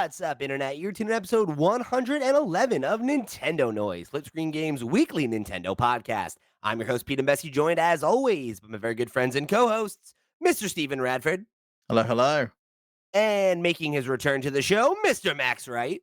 What's up, Internet? You're tuning in episode 111 of Nintendo Noise, Flip Screen Games' weekly Nintendo podcast. I'm your host, Pete and Bessie, joined as always by my very good friends and co hosts, Mr. Stephen Radford, Hello, hello. and making his return to the show, Mr. Max Wright.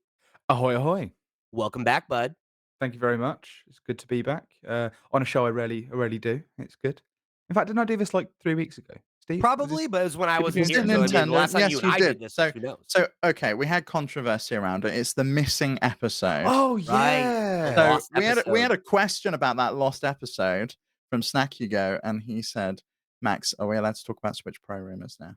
Ahoy, ahoy. Welcome back, bud. Thank you very much. It's good to be back on a show I rarely do. It's good. In fact, didn't I do this like 3 weeks ago? Steve? Was Probably, this but it was when I good wasn't against here. Did So, I mean, the Nintendo? last time you Yes, and you I did. did this, So, who knows? so okay, we had controversy around it. It's the missing episode. Oh, Right. yeah. So Lost we had episode. a question about that lost episode from Snack You Go, and he said, "Max, are we allowed to talk about Switch Pro rumors now?"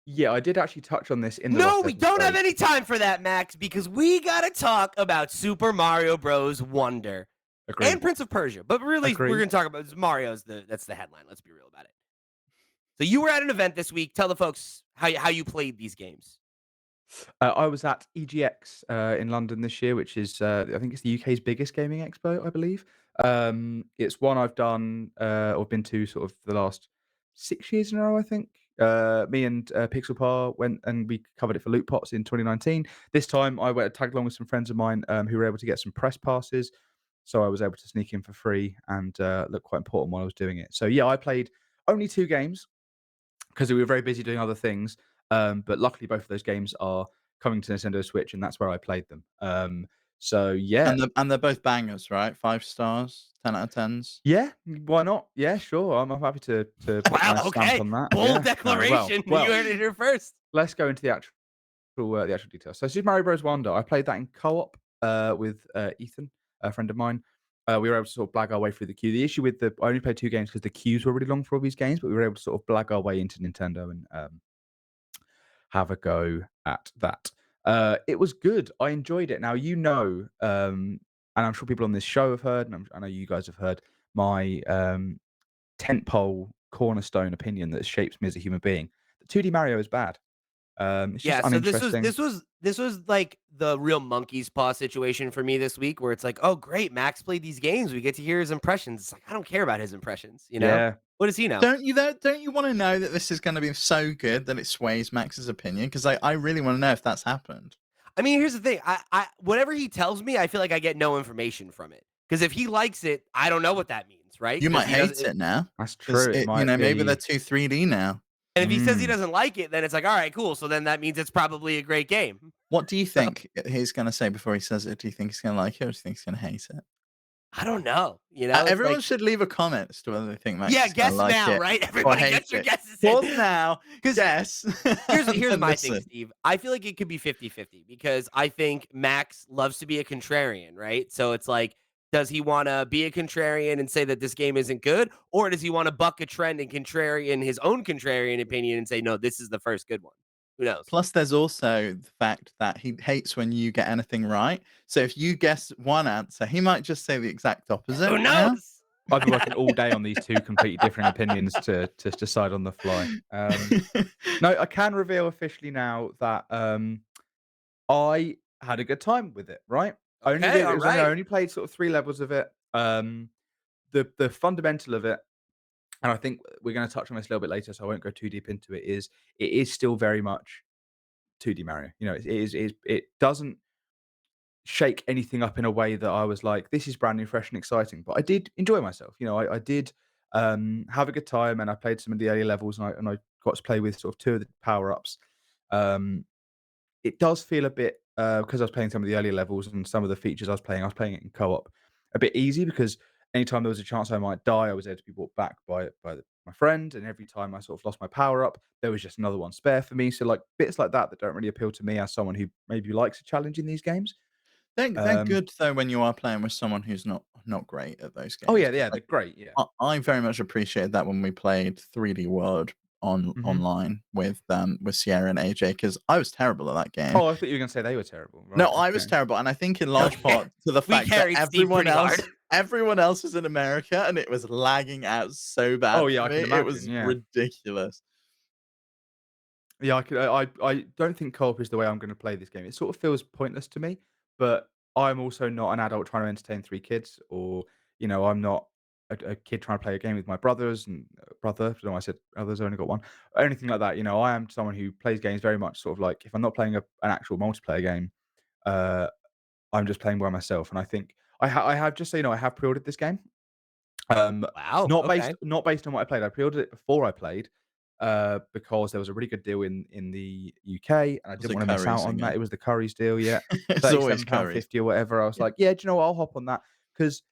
Yeah, I did actually touch on this in the No, last we don't have episode. any time for that, Max, because we got to talk about Super Mario Bros. Wonder. Agreed. And Prince of Persia, but really, Agreed. we're going to talk about Mario's that's the headline. Let's be real about it. So you were at an event this week. Tell the folks how you played these games. I was at EGX in London this year, which is I think it's the UK's biggest gaming expo, I believe. It's one I've done or been to sort of the last 6 years in a row, I think. Me and Pixelpar went and we covered it for Loot Pots in 2019. This time I went tagged along with some friends of mine who were able to get some press passes, so I was able to sneak in for free and look quite important while I was doing it. So yeah, I played only 2 games because we were very busy doing other things. But luckily, both of those games are coming to Nintendo Switch, and that's where I played them. So yeah, And they're both bangers, right? 5 stars, 10 out of 10s. yeah, why not? Yeah, sure. I'm happy to put Wow, my stamp okay. on that. Bold Yeah. declaration. Well, You heard it here first. let's go into the actual details. So Super Mario Bros. Wonder, I played that in co-op with Ethan, a friend of mine. We were able to sort of blag our way through the queue. The issue with I only played 2 games because the queues were really long for all these games, but we were able to sort of blag our way into Nintendo and have a go at that. It was good. I enjoyed it. Now, and I'm sure people on this show have heard, and I know you guys have heard, my tentpole cornerstone opinion that shapes me as a human being. The 2D Mario is bad. It's just Yeah, so uninteresting. this was like the real monkey's paw situation for me this week, where it's like, oh great, Max played these games. We get to hear his impressions. It's like I don't care about his impressions. You know, Yeah. what does he know? Don't you though? Don't you want to know that this is going to be so good that it sways Max's opinion? Because I really want to know if that's happened. I mean, here's the thing. I whatever he tells me, I feel like I get no information from it. Because if he likes it, I don't know what that means, right? You 'Cause might he hate doesn't- it now. That's 'Cause true. It might maybe they're be. too 3D now. And if he says he Mm. doesn't like it, then it's like, all right, cool. So then that means it's probably a great game. What do you think he's going to say before he says it? Do you think he's going to like it, or do you think he's going to hate it? I don't know. You know, it's Everyone like, should leave a comment as to whether they think Max yeah, is going guess to like now, it right? or Everybody hate get your it. guesses Pause in. now. Guess. Here's my thing, Listen. Steve. I feel like it could be 50-50 because I think Max loves to be a contrarian, right? So it's like, does he want to be a contrarian and say that this game isn't good? Or does he want to buck a trend and contrarian his own contrarian opinion and say, no, this is the first good one? Who knows? Plus, there's also the fact that he hates when you get anything right. So if you guess one answer, he might just say the exact opposite. Who Yeah? knows? I've been working all day on these 2 completely different opinions to decide on the fly. No, I can reveal officially now that I had a good time with it, right? Okay, all I right. only played sort of 3 levels of it. The fundamental of it, and I think we're going to touch on this a little bit later, so I won't go too deep into it. It is still very much 2D Mario. You know, it doesn't shake anything up in a way that I was like, this is brand new, fresh, and exciting. But I did enjoy myself. You know, I did have a good time, and I played some of the early levels, and I got to play with sort of 2 of the power ups. It does feel a bit because I was playing some of the earlier levels and some of the features I was playing it in co-op, a bit easy because anytime there was a chance I might die, I was able to be brought back by my friend, and every time I sort of lost my power up, there was just another one spare for me. So like bits like that don't really appeal to me as someone who maybe likes a challenge in these games. They're Um, good though when you are playing with someone who's not great at those games. oh yeah, 'Cause yeah, they're great. Yeah. I very much appreciated that when we played 3D World Mhm. online with Sierra and AJ because I was terrible at that game. Oh, I thought you were going to say they were terrible. Right, No, I was okay. terrible, and I think in large part to the We fact that carried Steve pretty hard. everyone else was in America, and it was lagging out so bad. Oh, yeah, for I can me. It imagine, was yeah. ridiculous. Yeah, I don't think co-op is the way I'm going to play this game. It sort of feels pointless to me, but I'm also not an adult trying to entertain 3 kids, or I'm not a kid trying to play a game with my brothers and brother. I don't know why I said brothers. I only got one. Or anything like that. I am someone who plays games very much sort of like if I'm not playing an actual multiplayer game, uh, I'm just playing by myself. And I think I have just so you know, I have pre-ordered this game. Wow. Not based on what I played. I pre-ordered it before I played, because there was a really good deal in the UK, and I Was didn't it wanna miss out Curry's on that. again? It was the Currys deal, yeah, It's always Curry's. £37.50 or whatever. I was Yeah. like, "Yeah, do you know what? I'll hop on that because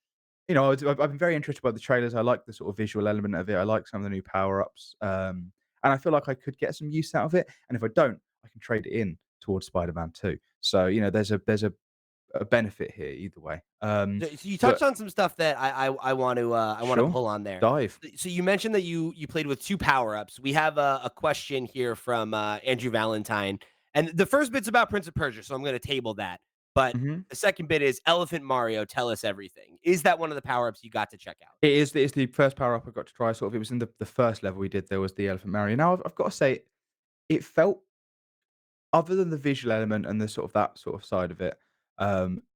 I've been very interested by the trailers. I like the sort of visual element of it. I like some of the new power-ups, and I feel like I could get some use out of it, and if I don't, I can trade it in towards Spider-Man 2. So, there's a benefit here either way. So you touched But on some stuff that I want to sure, pull on there. dive. So you mentioned that you played with 2 power-ups. We have a question here from, Andrew Valentine, and the first bit's about Prince of Persia, so I'm gonna table that. But Mhm. the second bit is Elephant Mario, tell us everything. Is that one of the power-ups you got to check out? It's the first power up I got to try, sort of it was in the first level we did, there was the Elephant Mario. Now I've gotta say, it felt other than the visual element and the sort of that sort of side of it,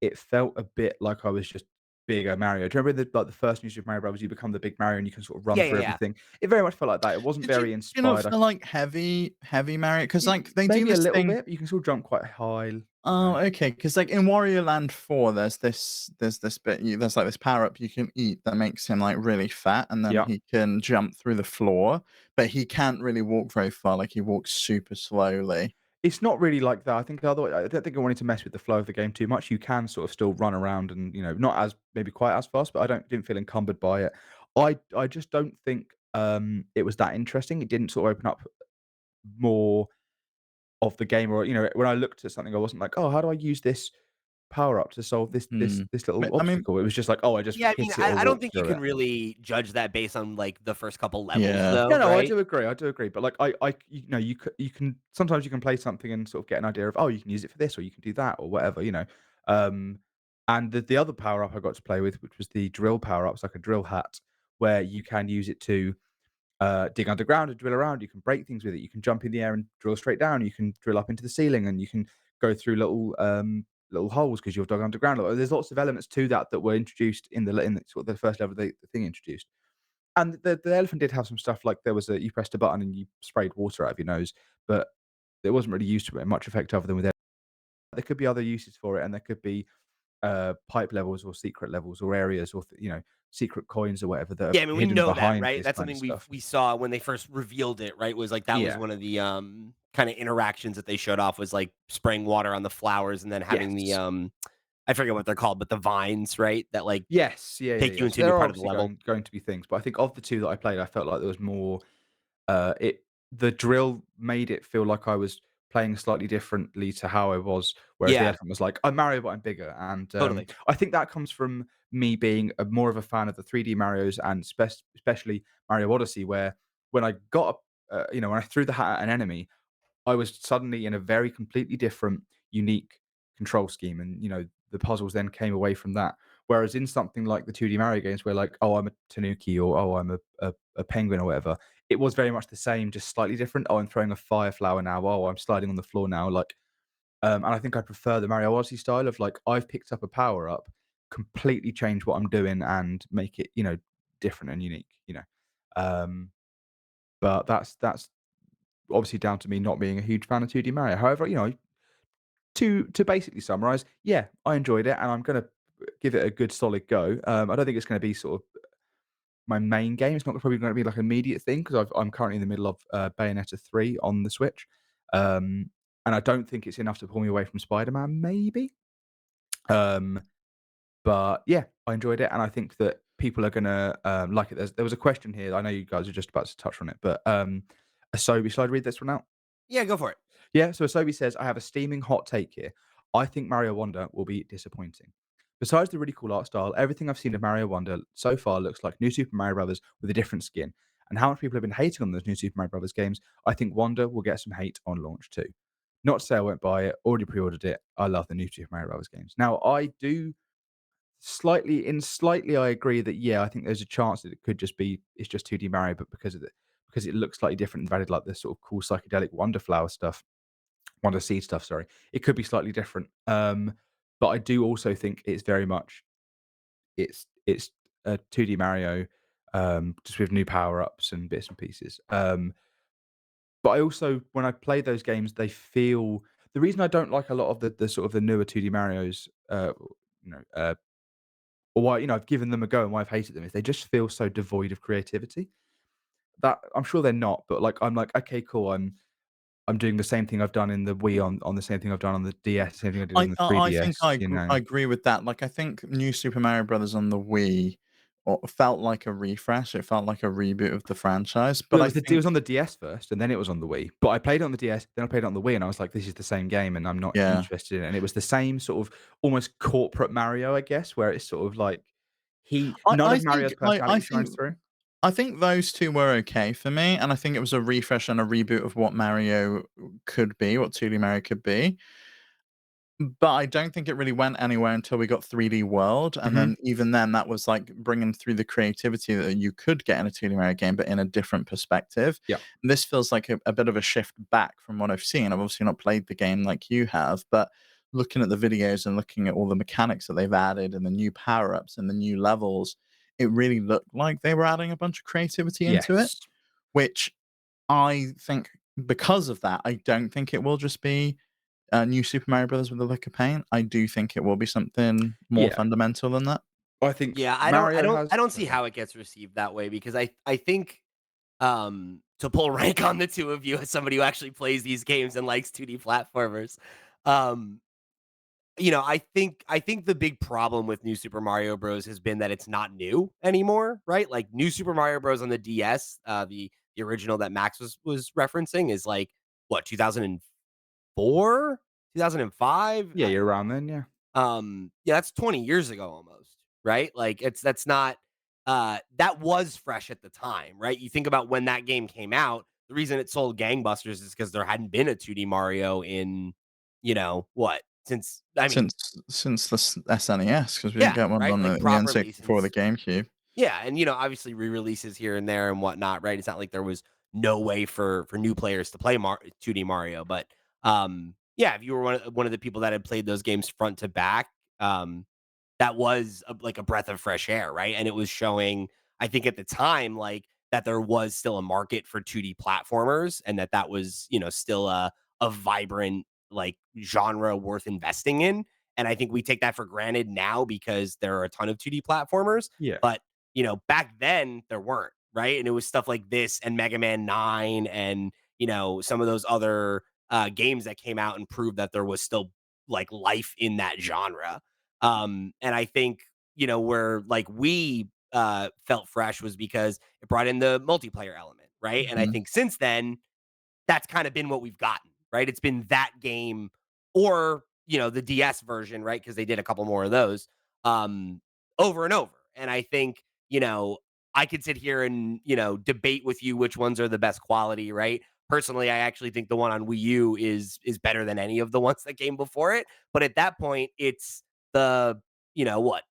it felt a bit like I was just bigger Mario. Do you remember the first New Super Mario Brothers, you become the big Mario and you can sort of run Yeah, yeah, through yeah. everything? It very much felt like that. It wasn't Did very you not inspired. feel like heavy Mario? Because like, they do Maybe a this little thing. bit, but you can still jump quite high. Oh, okay. Because like, in Wario Land 4, there's this bit there's, like, this power-up you can eat that makes him, like, really fat, and then Yeah. he can jump through the floor, but he can't really walk very far, like, he walks super slowly. It's not really like that. I don't think I wanted to mess with the flow of the game too much. You can sort of still run around and, not as maybe quite as fast, but didn't feel encumbered by it. I just don't think it was that interesting. It didn't sort of open up more of the game or, when I looked at something, I wasn't like, "Oh, how do I use this power up to solve this this Hmm. this But, little I mean, obstacle?" It was just like, "Oh, I just Yeah, I mean, hit it or I don't walk think you through can it." really judge that based on, like, the first couple levels yeah. though, No, no, right? I do agree, but, like, you can sometimes you can play something and sort of get an idea of, "Oh, you can use it for this, or you can do that, or whatever." Um, and the other power up I got to play with, which was the drill power up, it's like a drill hat, where you can use it to, dig underground and drill around, you can break things with it, you can jump in the air and drill straight down, you can drill up into the ceiling, and you can go through little holes because 'cause you've dug underground. There's lots of elements to that that were introduced in the sort of the first level the thing introduced. And the elephant did have some stuff like there was a you pressed a button and you sprayed water out of your nose, but it wasn't really used to much effect other than with there could be other uses for it, and there could be, pipe levels or secret levels or areas or secret coins or whatever that are Yeah, I mean, we hidden know that, behind right? this That's kind of something stuff. we saw when they first revealed it, right? Was like that was Yeah. one of the kinda interactions that they showed off was like spraying water on the flowers and then having the Yes. I forget what they're called, but the vines, right? That like Yes. Yeah, yeah, take you yeah. into So a new there are part of the obviously level. going to be things, but I think of the 2 that I played, I felt like there was more. It the drill made it feel like I was playing slightly differently to how I was, whereas the Yeah, elephant was like, "I'm Mario, but I'm bigger." And, totally. I think that comes from me being more of a fan of the 3D Marios and especially Mario Odyssey, where when I got when I threw the hat at an enemy, I was suddenly in a very completely different, unique control scheme, and the puzzles then came away from that. Whereas in something like the 2D Mario games, where like, oh, I'm a Tanuki or oh, I'm a penguin or whatever, it was very much the same, just slightly different. Oh, I'm throwing a fire flower now. Oh, I'm sliding on the floor now. Like, and I think I prefer the Mario Odyssey style of like I've picked up a power up, completely change what I'm doing and make it different and unique. Um, but that's obviously down to me not being a huge fan of 2D Mario. However, to basically summarize, yeah, I enjoyed it, and I'm gonna give it a good solid go. I don't think it's gonna be sort of my main game. It's not probably gonna be like an immediate thing because I'm currently in the middle of Bayonetta 3 on the Switch, um, and I don't think it's enough to pull me away from Spider-Man. Maybe, um, but yeah, I enjoyed it, and I think that people are gonna like it. There was a question here. I know you guys are just about to touch on it, but Asobi, shall I read this one out? Yeah, go for it. Yeah, so Asobi says, I have a steaming hot take here. I think Mario Wonder will be disappointing. Besides the really cool art style, everything I've seen of Mario Wonder so far looks like New Super Mario Bros. With a different skin. And how much people have been hating on those New Super Mario Bros. Games, I think Wonder will get some hate on launch too. Not to say I won't buy it, already pre ordered it. I love the New Super Mario Bros. Games. Now, I do slightly, I agree that, yeah, I think there's a chance that it could just be, it's just 2D Mario, but because it looks slightly different, they've added like this sort of cool psychedelic Wonder Flower stuff Wonder Seed stuff, sorry. It could be slightly different. But I do also think it's very much it's a 2D Mario. just with new power ups and bits and pieces. But I also, when I play those games, they feel the reason I don't like a lot of the sort of the newer 2D Mario's, you know, or why I've given them a go and why I've hated them is they just feel so devoid of creativity. That I'm sure they're not, but like I'm like, okay, cool. I'm doing the same thing I've done in the Wii on the same thing I've done on the DS, the same thing I did on the I think 3DS. You know, I agree with that. Like, I think New Super Mario Brothers on the Wii felt like a refresh. It felt like a reboot of the franchise. well, But I it think, was on the DS first, and then it was on the Wii. But I played it on the DS, then I played it on the Wii, and I was like, this is the same game, and I'm not yeah, interested in it. And it was the same sort of almost corporate Mario, I guess, where it's sort of like he none of Mario's I personality think shines through. those 2 were okay for me, and I think it was a refresh and a reboot of what Mario could be, what 2D Mario could be. But I don't think it really went anywhere until we got 3D World, and Mhm. then even then, that was, like, bringing through the creativity that you could get in a 2D Mario game, but in a different perspective. Yeah. This feels like a bit of a shift back from what I've seen. I've obviously not played the game like you have, but looking at the videos and looking at all the mechanics that they've added and the new power-ups and the new levels, it really looked like they were adding a bunch of creativity into it, Yes. which I think because of that, I don't think it will just be New Super Mario Brothers with the lick of paint. I do think it will be something more Yeah. fundamental than that. I think Yeah, Mario has I don't see sorry, go on. how it gets received that way because I think to pull rank on the two of you as somebody who actually plays these games and likes 2D platformers. Um I think the big problem with New Super Mario Bros has been that it's not new anymore, right? Like New Super Mario Bros on the DS, the original that Max was referencing is like what 2004, 2005. Yeah, you're around then, yeah. Yeah, that's 20 years ago almost, right? Like that's not that was fresh at the time, right? You think about when that game came out, the reason it sold gangbusters is because there hadn't been a 2D Mario in, what? Since I mean, Since the SNES, because we didn't yeah, get one right? on Like the properly N64 or the since GameCube. yeah, and obviously re-releases here and there and whatnot, right? It's not like there was no way for new players to play 2D Mario, but yeah, if you were one of the people that had played those games front to back, that was like a breath of fresh air, right? And it was showing, I think at the time, like that there was still a market for 2D platformers, and that was still a vibrant like genre worth investing in. And I think we take that for granted now because there are a ton of 2D platformers, Yeah. but back then there weren't, right? And it was stuff like this and Mega Man 9 and some of those other games that came out and proved that there was still like life in that genre. And I think, where like we felt fresh was because it brought in the multiplayer element, right? And I Mhm. think since then, that's kind of been what we've gotten, right? It's been that game or, the DS version, right? Because they did a couple more of those um over and over. And I think, I could sit here and, debate with you which ones are the best quality, right? Personally, I actually think the one on Wii U is better than any of the ones that came before it. But at that point, it's the, what,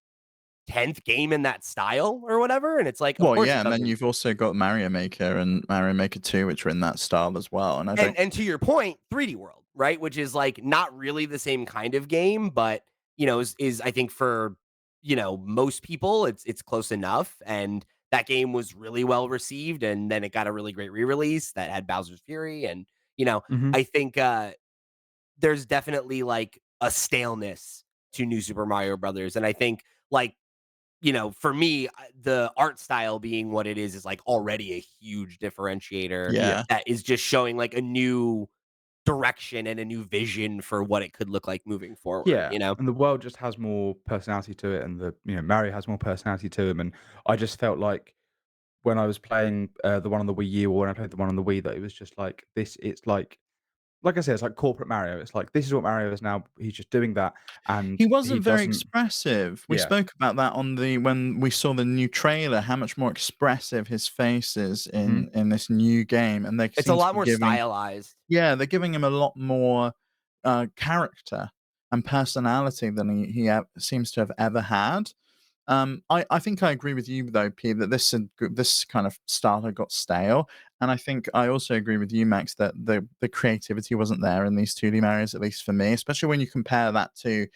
10th game in that style or whatever. And it's like, of Well, course yeah, it and then doesn't. you've also got Mario Maker and Mario Maker 2, which are in that style as well, and I don't. And to your point, 3D World, right? Which is like not really the same kind of game, but is I think for most people it's close enough. And that game was really well received, and then it got a really great re-release that had Bowser's Fury. And Mhm. I think there's definitely like a staleness to New Super Mario Brothers. And I think like for me, the art style being what it is like already a huge differentiator Yeah. Yeah. that is just showing like a new direction and a new vision for what it could look like moving forward, Yeah, and the world just has more personality to it, and Mario has more personality to him, and I just felt like when I was playing, the one on the Wii U or when I played the one on the Wii that it was just like this it's like I said, it's like corporate Mario. It's like, this is what Mario is now, he's just doing that, and He he wasn't very doesn't expressive. We yeah. spoke about that on the when we saw the new trailer, how much more expressive his face is Mhm. in this new game, and they it's a seem to lot be more giving. stylized. Yeah, they're giving him a lot more, character and personality than he seems to have ever had. I think I agree with you though, P, that this kind of starter got stale, and I think I also agree with you, Max, that the creativity wasn't there in these 2D Marios, at least for me, especially when you compare that to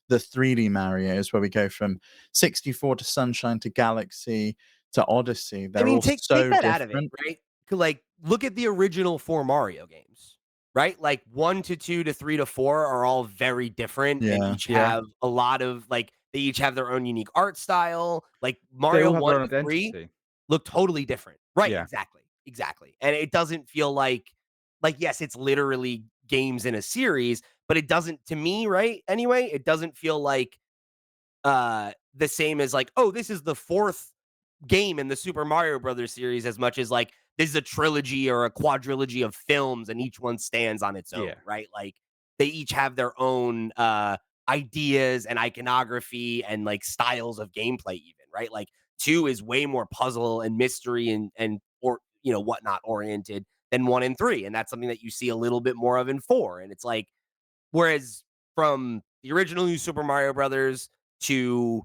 the 3D Marios, where we go from 64 to Sunshine to Galaxy to Odyssey, I they're mean, all take so that out of it, different. right? Like, look at the original 4 Mario games, right? Like, 1 to 2 to 3 to 4 are all very different and Yeah. each Yeah. have a lot of, like they each have their own unique art style. Like, They Mario all have 1 their own to 3 identity. look totally different. Right, Yeah. exactly, exactly. And it doesn't feel like, yes, it's literally games in a series, but it doesn't to me, right, anyway, it doesn't feel like, the same as like, "Oh, this is the 4th game in the Super Mario Brothers series," as much as like, this is a trilogy or a quadrilogy of films and each one stands on its own, Yeah. right? Like, they each have their own, ideas and iconography and, like, styles of gameplay even, right? Like, 2 is way more puzzle and mystery and or, whatnot oriented than 1 and 3, and that's something that you see a little bit more of in 4, and it's like whereas from the original New Super Mario Brothers to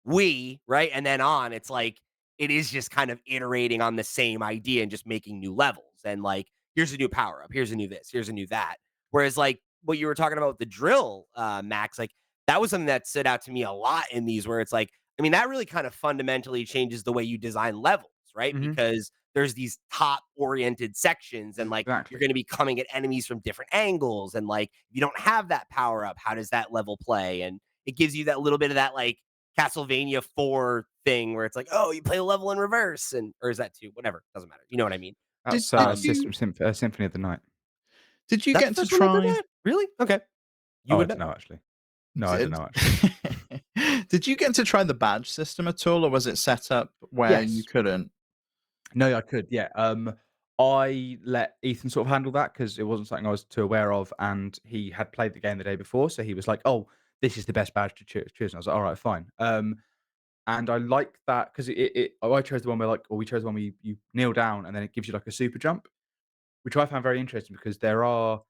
Wii, right? And then on, it's like it is just kind of iterating on the same idea and just making new levels. And like, here's a new power up, here's a new this, here's a new that. Whereas like what you were talking about with the drill, Max, like that was something that stood out to me a lot in these, where it's like, I mean, that really kind of fundamentally changes the way you design levels, right? Mhm. Because there's these top oriented sections and like you're Exactly. going to be coming at enemies from different angles. And like, if you don't have that power up, how does that level play? And it gives you that little bit of that like Castlevania 4 thing where it's like, "Oh, you play a level in reverse," and or is that 2? Whatever, doesn't matter. You know what I mean? That's, Did you Symphony of the Night. That's the get to first one that did try that? Really? Okay. You Oh, I would don't know. know actually. No, I don't did know actually. did you get to try the badge system at all, or was it set up where you Yes. couldn't? No, I could, yeah. I let Ethan sort of handle that because it wasn't something I was too aware of, and he had played the game the day before, so he was like, "Oh, this is the best badge to choose." And I was like, "All right, fine." And I like that because I chose the one where like, or we chose the one where you kneel down and then it gives you like a super jump, which I found very interesting because there are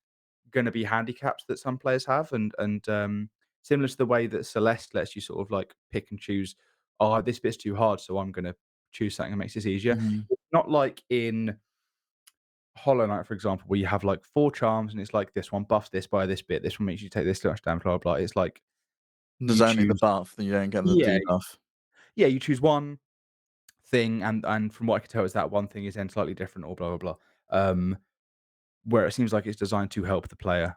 going to be handicaps that some players have, and similar to the way that Celeste lets you sort of like pick and choose. Oh, this bit's too hard, so I'm going to choose something that makes this easier. Mhm. It's not like in Hollow Knight, for example, where you have like 4 charms and it's like this one buffs this by this bit, this one makes you take this much damage, blah blah blah. It's like There's you only the choose, buff, you don't get the yeah, debuff. yeah, you choose one thing, and from what I can tell, is that one thing is then slightly different or blah blah blah. Where it seems like it's designed to help the player.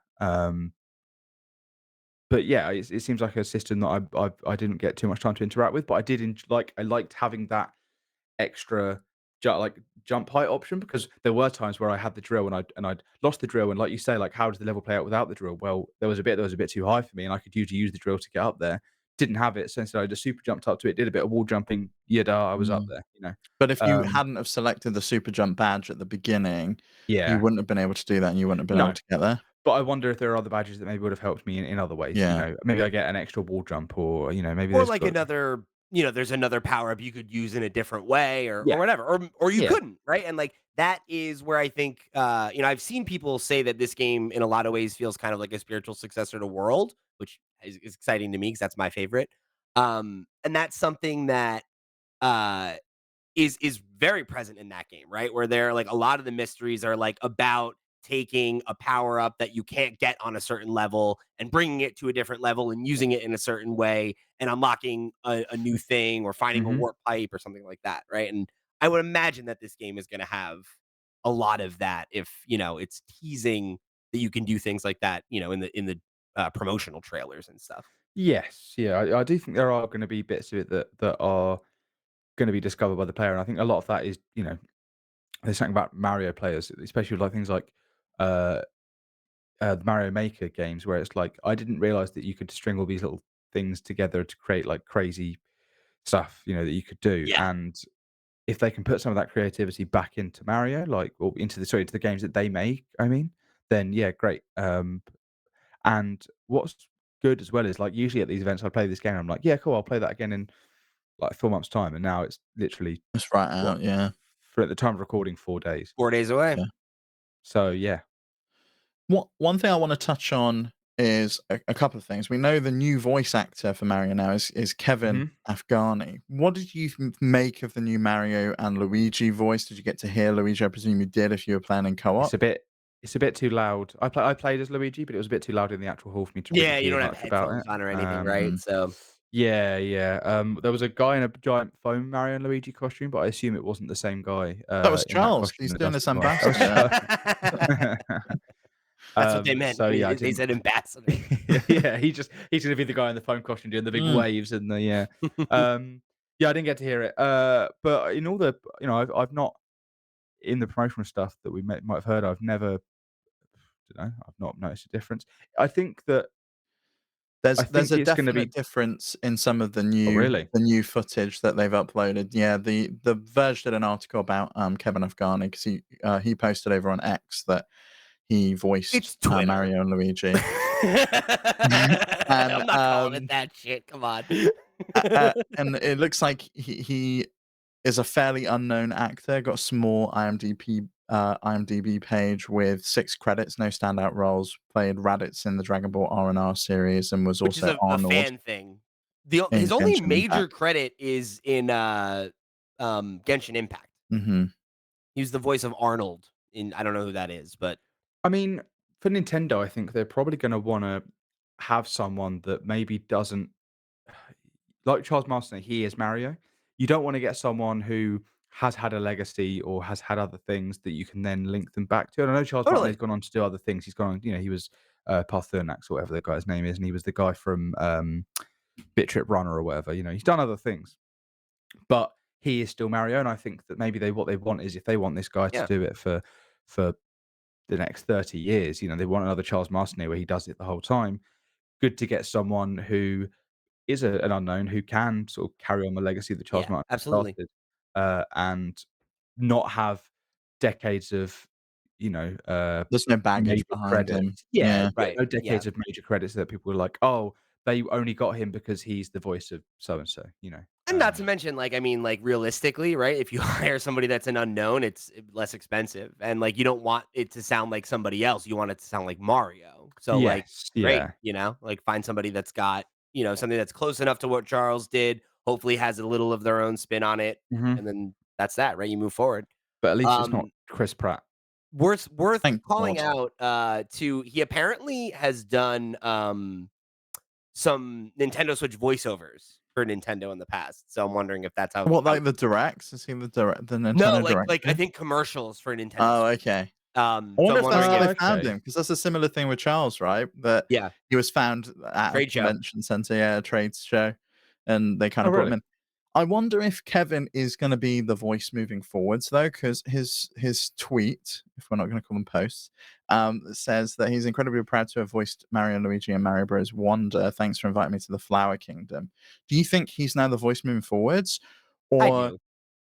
But yeah, it seems like a system that I didn't get too much time to interact with, but I did like I liked having that extra like jump height option because there were times where I had the drill and I'd lost the drill, and like you say, like how does the level play out without the drill? Well, there was a bit that was a bit too high for me, and I could usually use the drill to get up there. Didn't have it, so instead I just super jumped up to it, did a bit of wall jumping, yada, I was up Mm. there, you know. But if you Um, hadn't have selected the super jump badge at the beginning, you yeah, wouldn't have been able to do that, and you wouldn't have been able no, to get there. but I wonder if there are other badges that maybe would have helped me in other ways. You Yeah. know, maybe I get an extra wall jump, or maybe Or there's like got another, there's another power up you could use in a different way or yeah, whatever. Or you yeah, couldn't, right? And like that is where I think I've seen people say that this game in a lot of ways feels kind of like a spiritual successor to World, which is exciting to me because that's my favorite. And that's something that uh is very present in that game, right? Where there like a lot of the mysteries are like about taking a power up that you can't get on a certain level and bringing it to a different level and using it in a certain way and unlocking a new thing or finding a mhm. warp pipe or something like that, right? And I would imagine that this game is going to have a lot of that if it's teasing that you can do things like that, in the promotional trailers and stuff. Yes, yeah, I do think there are gonna be bits of it that are gonna be discovered by the player, and I think a lot of that is, there's something about Mario players, especially with, like, things like, uh, the Mario Maker games where it's like, I didn't realize that you could string all these little things together to create, like, crazy stuff, that you could do, Yeah. and if they can put some of that creativity back into Mario, like, or into the games that they make, I mean, then yeah, great. And what's good as well is, like, usually at these events, I play this game, and I'm like, "Yeah, cool, I'll play that again in, like, 4 months' time," and now it's literally, That's right what, out, yeah. for at the time of recording, 4 days. 4 days away. Yeah. So, yeah. One thing I wanna touch on is a couple of things. We know the new voice actor for Mario now is Kevin Mhm. Afghani. What did you make of the new Mario and Luigi voice? Did you get to hear Luigi? I presume you did if you were playing in It's co-op? a bit it's a bit too loud. I played as Luigi, but it was a bit too loud in the actual hall for me to really Yeah, you hear don't have much about headphones it. on or anything, right? Mm. So Yeah, yeah. There was a guy in a giant foam Mario and Luigi costume, but I assume it wasn't the same guy, That was in that Charles. costume He's that doing does this it as well. That was ambassador. Charlie. That's what they meant So when yeah, I they didn't said ambassador. yeah, he's gonna be the guy in the foam costume doing the big Mm. waves and the yeah. Yeah, I didn't get to hear it. But in all the I've not in the promotional stuff that we might have heard, I've never I've not noticed a difference. I think that I There's think a it's gonna definite be difference in some of oh, really? the new footage that they've uploaded. Yeah, the Verge did an article about, Kevin Afghani because he posted over on X that he voiced, It's Twitter. Mario and Luigi. And, I'm not calling it that shit. Come on. and it looks like he is a fairly unknown actor, got a small IMDb page with 6 credits, no standout roles, played Raditz in the Dragon Ball R&R series, and was Which is also a Arnold fan thing. The in his only Genshin major Impact. credit is in, Genshin Impact. Mhm. He was the voice of Arnold in I don't know who that is, but I mean, for Nintendo, I think they're probably gonna wanna have someone that maybe doesn't like Charles Martinet, he is Mario. You don't wanna get someone who has had a legacy or has had other things that you can then link them back to, and I know Charles Martinet's totally. gone on to do other things. He's gone on he was, Parthurnax or whatever the guy's name is, and he was the guy from, Bit Trip Runner or whatever, he's done other things. But he is still Mario, and I think that maybe what they want is if they want this guy to Yeah. do it for the next 30 years, they want another Charles Martinet where he does it the whole time. Good to get someone who is an unknown who can sort of carry on the legacy that Charles Yeah, Martin absolutely. started, and not have decades of, There's no baggage major behind him. credits. Yeah, Yeah. yeah, Right. no Yeah. decades of major credits that people were like, "Oh, they only got him because he's the voice of so and so." And not to mention, like, I mean, like, realistically, right? If you hire somebody that's an unknown, it's less expensive. And like you don't want it to sound like somebody else. You want it to sound like Mario. So like Yes, great, yeah. like find somebody that's got, something that's close enough to what Charles did, hopefully has a little of their own spin on it, Mhm. and then that's that, right? You move forward. But at least it's not Um Chris Pratt. worth Thank calling God. out to he apparently has done some Nintendo Switch voiceovers for Nintendo in the past. So I'm wondering if that's What, how like the directs? Is he the no, Nintendo like I director? think commercials for Nintendo Oh, Switch. okay. I So wonder I'm if that's wondering how if they found Okay. him, because that's a similar thing with Charles, right? That yeah, he was found at a trade show. convention center, yeah, a trade show, and they kind Oh, of brought him really? in. I wonder if Kevin is gonna be the voice moving forwards, though, because his tweet, if we're not gonna call them posts, says that he's incredibly proud to have voiced Mario and Luigi and Mario Bros. Wonder. Thanks for inviting me to the Flower Kingdom. Do you think he's now the voice moving forwards, I or do.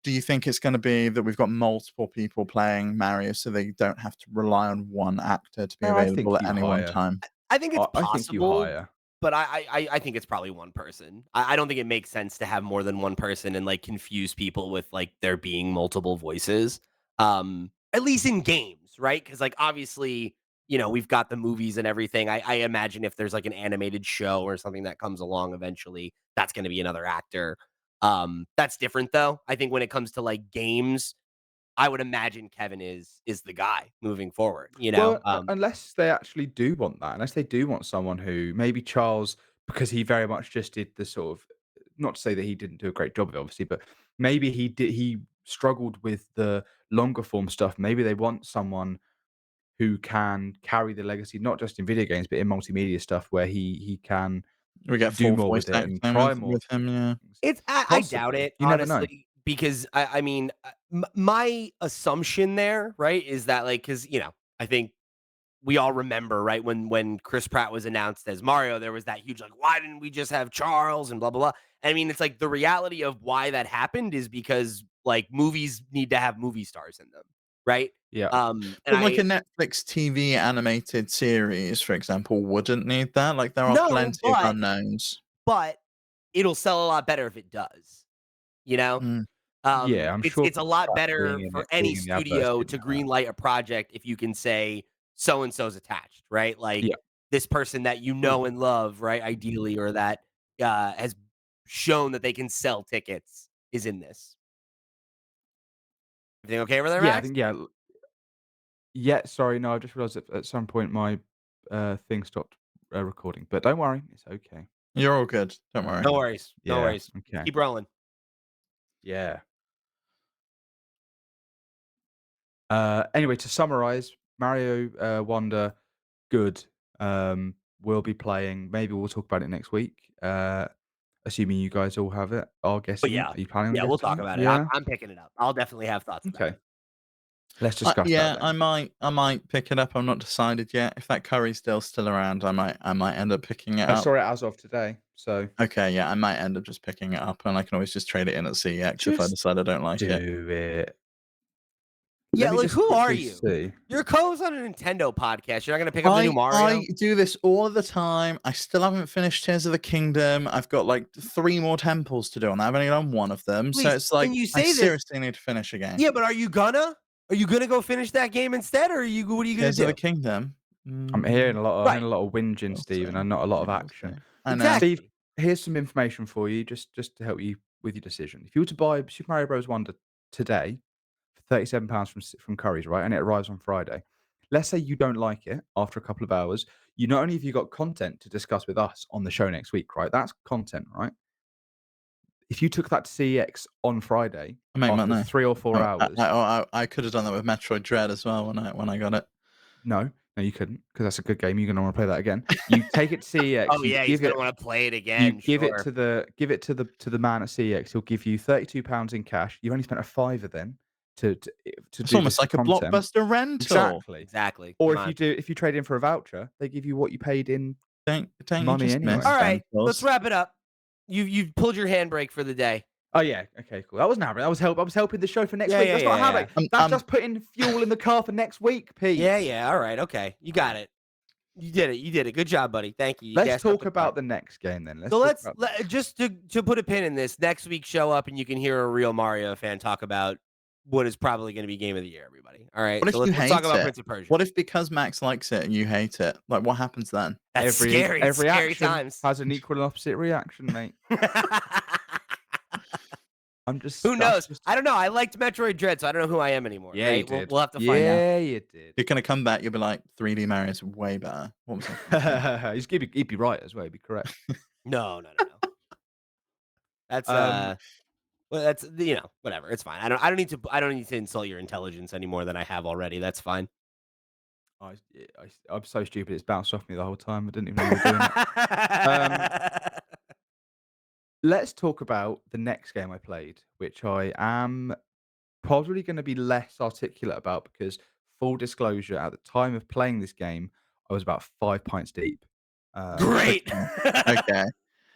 do you think it's gonna be that we've got multiple people playing Mario so they don't have to rely on one actor to be I think available at you any one hire. time? I think it's I think you possible, hire. but I think it's probably one person. I don't think it makes sense to have more than one person and like confuse people with like there being multiple voices. At least in games, right? Because like obviously, we've got the movies and everything. I imagine if there's like an animated show or something that comes along eventually, that's going to be another actor. That's different though. I think when it comes to like games, I would imagine Kevin is the guy moving forward. Well, unless they actually do want that, unless they do want someone who maybe Charles, because he very much just did the sort of, not to say that he didn't do a great job of it, obviously, but maybe he struggled with the longer form stuff. Maybe they want someone who can carry the legacy, not just in video games, but in multimedia stuff where he can We get do full more voice with it and acting try more with him, yeah. things. I doubt Possibly. it, You never know. honestly, because I mean, my assumption there, right, is that like, because I think we all remember, right, when Chris Pratt was announced as Mario, there was that huge like, why didn't we just have Charles and blah blah blah. And I mean, it's like the reality of why that happened is because like movies need to have movie stars in them, right? Yeah. And But like I a Netflix TV animated series, for example, wouldn't need that. Like there are no, plenty of unknowns. but it'll sell a lot better if it does. You know, Mm. Yeah, I'm sure it's a lot Pratt better for any being in the adverts studio didn't to hurt. green light a project if you can say so and so's attached, right? Like Yeah. this person that you know and love, right? Ideally, or that has shown that they can sell tickets is in this. Everything okay over there, Yeah, I Max? think yeah, sorry, no, I just realized that at some point my, thing stopped, recording, but don't worry, it's okay. You're all good. Don't worry. No worries. No Yeah. worries. Okay. Keep rolling. Yeah. Anyway, to summarize, Mario Wonder, good. We'll be playing. Maybe we'll talk about it next week. Assuming you guys all have it, are But getting it. yeah, Are you planning on yeah, we'll getting talk it? about it. Yeah. I'm picking it up. I'll definitely have thoughts about Okay. it. Let's discuss that Yeah, I then. might pick it up. I'm not decided yet. If that curry's still around, I might end up picking it I up. saw it as of today, so Okay, yeah, I might end up just picking it up, and I can always just trade it in at CEX if I just decide I don't like it. do it. Let Yeah, me like just who are quickly you? see. You're a co-host on a Nintendo podcast. You're not gonna pick up the new I Mario? do this all the time. I still haven't finished Tears of the Kingdom. I've got like 3 more temples to do, and I've only done one of them. So Please, it's can like you I say this? seriously need to finish a game. Yeah, but are you gonna? Are you gonna go finish that game instead, or are you? What are you gonna Tears of do? the Kingdom. I'm hearing Right. a lot of whinging, We'll Stephen, see. and not a lot of We'll see. action. I know. Steve, Exactly. here's some information for you, just to help you with your decision. If you were to buy Super Mario Bros. Wonder today for £37 from Curry's, right, and it arrives on Friday. Let's say you don't like it after a couple of hours. You not only have you got content to discuss with us on the show next week, right? That's content, right? If you took that to CEX on Friday I make after money. 3 or 4 Oh, hours, I could have done that with Metroid Dread as well when I got it. no, no, you couldn't, because that's a good game. You're gonna want to play that again. You take it to CEX, Oh yeah, he's gonna want to play it you again. give it Sure. to the man at CEX. He'll give you £32 in cash. You've only spent a fiver then to It's do this almost for like a content. Blockbuster rental. Exactly. Exactly. Or Come on. if you trade in for a voucher, they give you what you paid in Don't you money just miss anyway. All right, let's rentals? wrap it up. You've pulled your handbrake for the day. Oh yeah, okay, cool. That wasn't hammering. I was helping the show for next Yeah, week. yeah, That's not yeah, yeah. hammering. That's I'm just putting fuel in the car for next week, Pete. Yeah, yeah. All right, okay. You got it. You did it. You did it. Good job, buddy. Thank you. You Let's gassed up talk the car. about the next game then. Let's So talk about the next game. just to put a pin in this. Next week, show up and you can hear a real Mario fan talk about what is probably going to be game of the year. Everybody. All right. What So if you let's talk hate about it? Prince of Persia. What if because Max likes it and you hate it? Like, what happens then? That's scary. It's Every scary action times. has an equal and opposite reaction, mate. Who That's knows? just I don't know. I liked Metroid Dread, so I don't know who I am anymore. Yeah, you Right? did. We'll have to find out. Yeah, you did. You're gonna come back, you'll be like, 3D Mario's way better. What was I thinking? He'd be right as well. He'd be correct. No, no, no, no. That's Um, well, that's whatever. It's fine. I don't need to insult your intelligence any more than I have already. That's fine. I'm so stupid. It's bounced off me the whole time. I didn't even know you were doing it. Um, let's talk about the next game I played, which I am probably going to be less articulate about because, full disclosure, at the time of playing this game, I was about 5 pints deep. Great. Okay.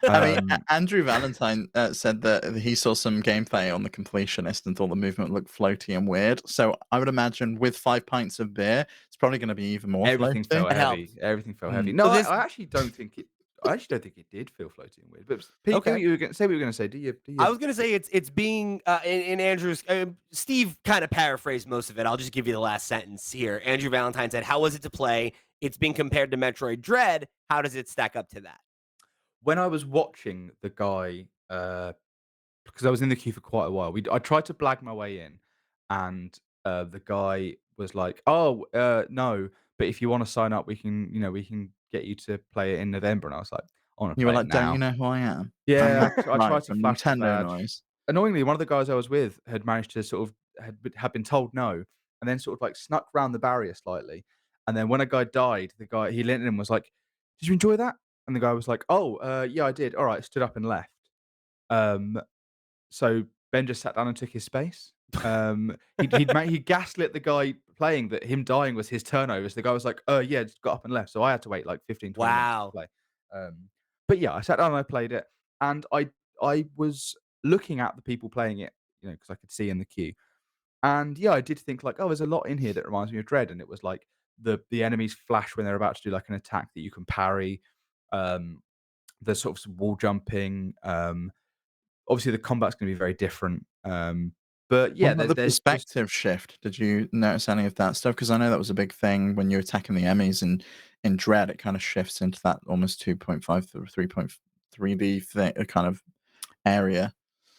I mean, Um, Andrew Valentine said that he saw some gameplay on the completionist and thought the movement looked floaty and weird. So I would imagine with 5 pints of beer, it's probably going to be even more everything floaty. felt That heavy. helps. Everything felt heavy. Mm. No, So this I actually don't think it. I actually don't think it did feel floaty and weird. But Pete, okay. what you were going to say. What you were going to say? Do you? I was gonna say it's being in Andrew's. Steve kind of paraphrased most of it. I'll just give you the last sentence here. Andrew Valentine said, "How was it to play? It's being compared to Metroid Dread. How does it stack up to that?" When I was watching the guy, because I was in the queue for quite a while, I tried to blag my way in, and the guy was like, "Oh, no, but if you want to sign up, we can get you to play it in November." And I was like, "I want to You were play it like, don't you now." know who I am? I'm Yeah, Max I Wright tried to from flash my Nintendo badge. Noise. Annoyingly, one of the guys I was with had managed to sort of had been told no, and then sort of like snuck round the barrier slightly. And then when a guy died, the guy he leaned in and was like, "Did you enjoy that?" And the guy was like, "Oh, yeah, I did. All right," stood up and left. Um, so Ben just sat down and took his space. He gaslit the guy playing that him dying was his turnovers. The guy was like, yeah, just got up and left." So I had to wait like 15-20 minutes to Wow. play. But yeah, I sat down and I played it, and I was looking at the people playing it, because I could see in the queue. And yeah, I did think like, oh, there's a lot in here that reminds me of Dread, and it was like the enemies flash when they're about to do like an attack that you can parry. Um, the sort of wall jumping. Obviously, the combat's going to be very different. But What yeah, about the there's just perspective shift? Did you notice any of that stuff? Because I know that was a big thing when you're attacking the Emmys in Dread. It kind of shifts into that almost 2.5 to 3.3D thing, kind of area.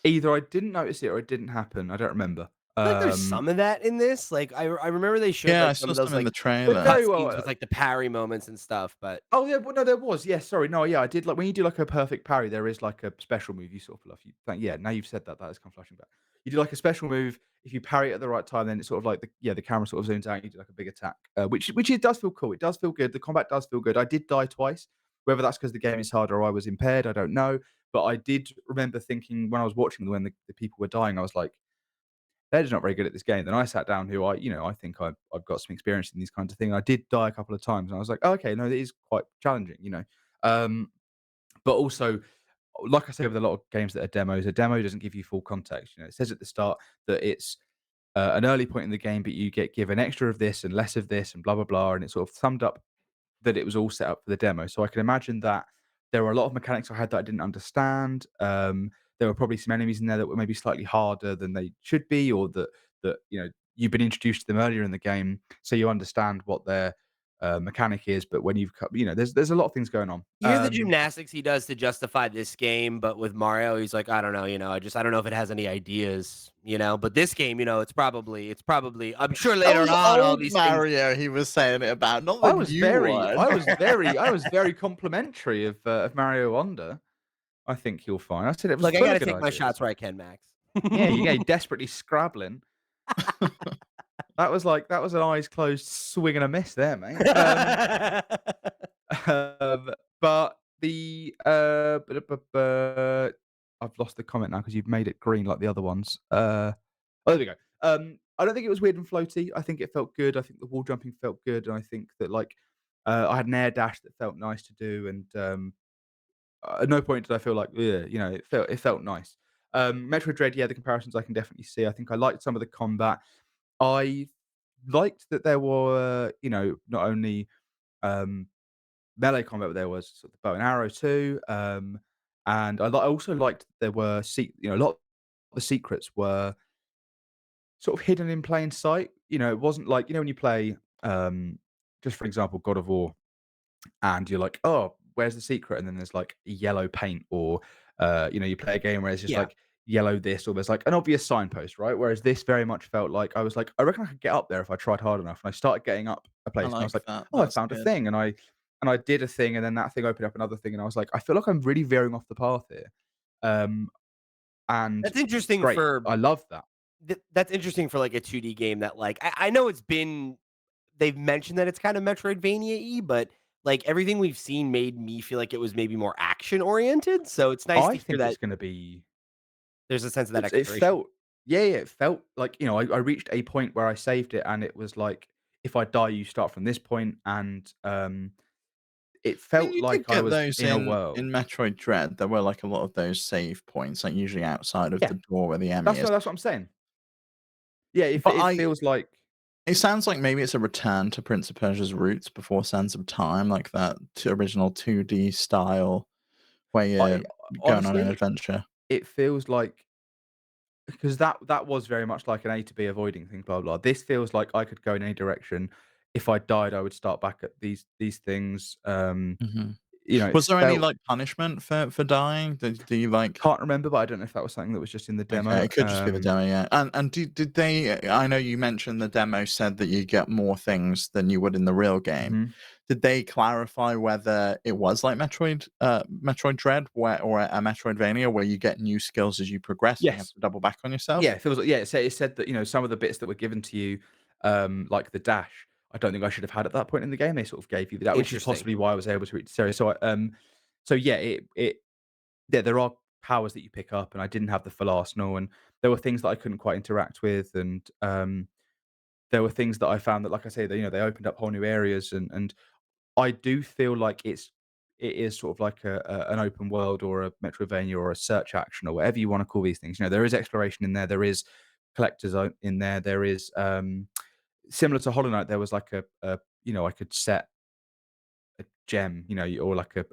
either I didn't notice it or it didn't happen. I don't remember. I feel like there's Um, some of that in this. Like I remember they showed Yeah, like I some saw of those some in like the it trailer. very well. cutscenes with like the parry moments and stuff, but Oh yeah, well, no, there was. Yes, sorry. No, yeah, I did like when you do like a perfect parry, there is like a special move you sort of pull off. You thank yeah, now you've said that, that has come flashing back. You do like a special move. If you parry it at the right time, then it's sort of like the camera sort of zooms out. And you do like a big attack, which it does feel cool. It does feel good. The combat does feel good. I did die twice. Whether that's because the game is hard or I was impaired, I don't know. But I did remember thinking when I was watching when the people were dying, I was like, they're just not very good at this game. Then I sat down, who I think I've got some experience in these kinds of things. I did die a couple of times, and I was like, oh, okay, no, it is quite challenging. Um, but also, like I say with a lot of games that are demos, a demo doesn't give you full context. It says at the start that it's an early point in the game, but you get given extra of this and less of this and blah blah blah, and it's sort of summed up that it was all set up for the demo. So I can imagine that there were a lot of mechanics I had that I didn't understand. There were probably some enemies in there that were maybe slightly harder than they should be, or that you've been introduced to them earlier in the game, so you understand what their mechanic is. But when there's a lot of things going on. you hear the gymnastics he does to justify this game, but with Mario, he's like, I don't know, I don't know if it has any ideas. But this game, it's probably I'm sure That later was on all old these things. Mario he was saying it about, not I the was new very, one. I was very, I was very complimentary of Mario Wonder. I think you'll find. I said it was Look, I full of gotta good take my ideas. shots where I can, Max. Yeah, you get desperately scrabbling. That was an eyes closed swing and a miss there, mate. But the I've lost the comment now because you've made it green like the other ones. Oh, there we go. I don't think it was weird and floaty. I think it felt good. I think the wall jumping felt good, and I think that I had an air dash that felt nice to do, and at no point did I feel like, yeah, it felt nice. Metroid Dread, yeah, the comparisons I can definitely see. I think I liked some of the combat. I liked that there were, not only um, melee combat, but there was sort of the bow and arrow too. And I also liked there were, a lot of the secrets were sort of hidden in plain sight. It wasn't like when you play, just for example, God of War, and you're like, "Oh, where's the secret?" And then there's like yellow paint, or you play a game where it's just Yeah. like yellow this, or there's like an obvious signpost, right? Whereas this very much felt like I was like, I reckon I could get up there if I tried hard enough. And I started getting up a I place, and I was like like, that. "Oh, I That's found a good. thing," and I did a thing, and then that thing opened up another thing, and I was like, I feel like I'm really veering off the path here, um, and That's interesting great, for I love that. that's interesting for like a 2D game that like I know they've mentioned that it's kind of Metroidvania-y, but like everything we've seen made me feel like it was maybe more action oriented. So it's nice to I hear think that it's going to be there's a sense of that It exploration. felt yeah, it felt like, I reached a point where I saved it and it was like, if I die, you start from this point, and, it I mean, felt you did like I get was those in a in world. Metroid Dread. There were like a lot of those save points, like usually outside of Yeah, the door where the enemy that's is. what that's what I'm saying. Yeah, But it feels like it sounds like maybe it's a return to Prince of Persia's roots before Sands of Time, like that original 2D style where I you're going on an honestly, adventure. it feels like because that was very much like an A to B avoiding thing, blah, blah. This feels like I could go in any direction. If I died, I would start back at these things. Mhm. It Was there any, felt like, punishment for dying? Do you, like can't remember, but I don't know if that was something that was just in the okay, demo. it could just be the demo, yeah. And did they I know you mentioned the demo said that you get more things than you would in the real game. Mhm. Did they clarify whether it was like Metroid Dread or a Metroidvania where you get new skills as you progress and you have Yes. to double back on yourself? Yeah, it feels like it said that, some of the bits that were given to you, like the dash, I don't think I should have had at that point in the game. They sort of gave you that, which is Interesting. possibly why I was able to reach Syria. So yeah, yeah, there are powers that you pick up, and I didn't have the full arsenal, and there were things that I couldn't quite interact with, and there were things that I found that, like I say, they opened up whole new areas, and I do feel like it is sort of like an open world or a Metroidvania or a search action or whatever you want to call these things. There is exploration in there. There is collectors in there. There is similar to Hollow Knight. There was like I could set a gem, or like a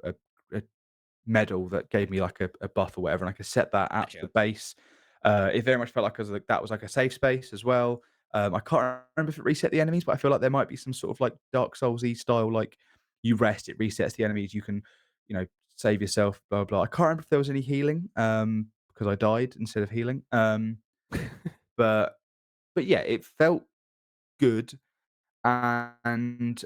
medal that gave me like a buff or whatever, and I could set that out to the Gotcha. base. It very much felt like that was like a safe space as well. I can't remember if it reset the enemies, but I feel like there might be some sort of like Dark Soulsy style, like you rest, it resets the enemies. You can, you know, save yourself. Blah blah. I can't remember if there was any healing, because I died instead of healing. But but yeah, it felt good, and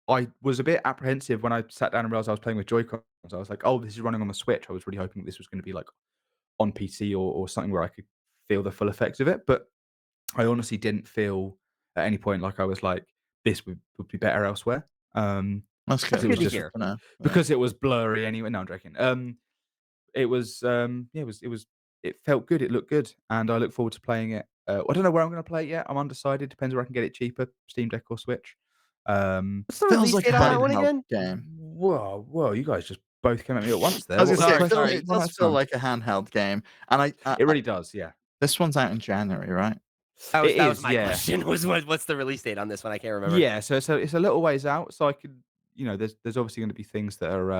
I was a bit apprehensive when I sat down and realized I was playing with Joy-Cons. I was like, "Oh, this is running on the Switch." I was really hoping this was gonna be, like, on PC or something where I could feel the full effects of it, but I honestly didn't feel at any point like I was like, "This would be better elsewhere." That's Because That's good. it was good to That's just good hear. to know. Yeah. because it was blurry anyway. No, I'm joking. It was, yeah, it felt good, it looked good, and I look forward to playing it. I don't know where I'm gonna play it yet, I'm undecided, depends where I can get it cheaper, Steam Deck or Switch. Um, What's the Feels release like a date on that but one handheld again? game. whoa, you guys just both came at me at once I there. was What gonna was the say Sorry, question? it sorry. One does at a feel time. like a handheld game, and It really does, yeah. this one's out in January, right? It That was is, my yeah. question. What's the release date on this one? I can't remember. Yeah, so it's a little ways out, so I could there's obviously gonna be things that are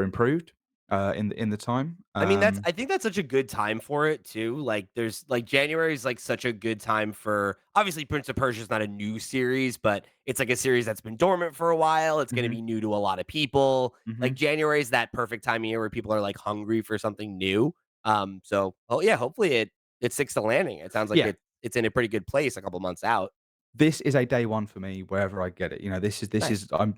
improved, in the time. I mean, I think that's such a good time for it too. Like there's like January is like such a good time for obviously Prince of Persia is not a new series, but it's like a series that's been dormant for a while. It's going to Mhm, be new to a lot of people. Like mhm. January is that perfect time of year where people are like hungry for something new. So oh yeah, hopefully it sticks to landing. It sounds like Yeah. it's in a pretty good place a couple months out. This is a day one for me wherever I get it. This Nice. is I'm